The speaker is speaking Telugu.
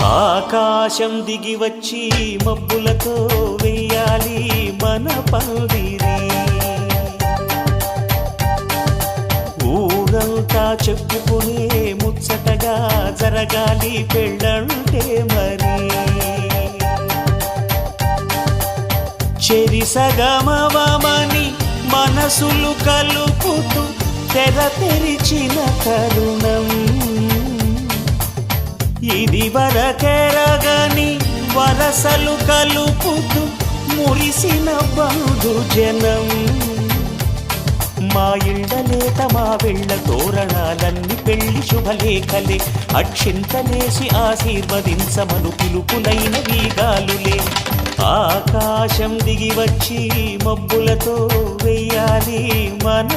ఆకాశం దిగి వచ్చి మబ్బులతో వెయ్యాలి మన పందిరి. ఊరంతా చెప్పుకునే ముచ్చటగా జరగాలి పెళ్ళంటే మరి. చెరిసగమవమని మనసులు కలుపుతూ తెర తెరిచిన తరుణం ఇది వరకెరగని వరసలు కలుపుతూ మురిసిన బంధు జనం. మా ఇళ్ళలేత మా వెళ్ళ తోరణాలన్నీ పెళ్లి శుభలేఖలే. అక్షింతలేసి ఆశీర్వదించమను పిలుపులైన వీగాలులే. ఆకాశం దిగి వచ్చి మబ్బులతో వెయ్యాలి మన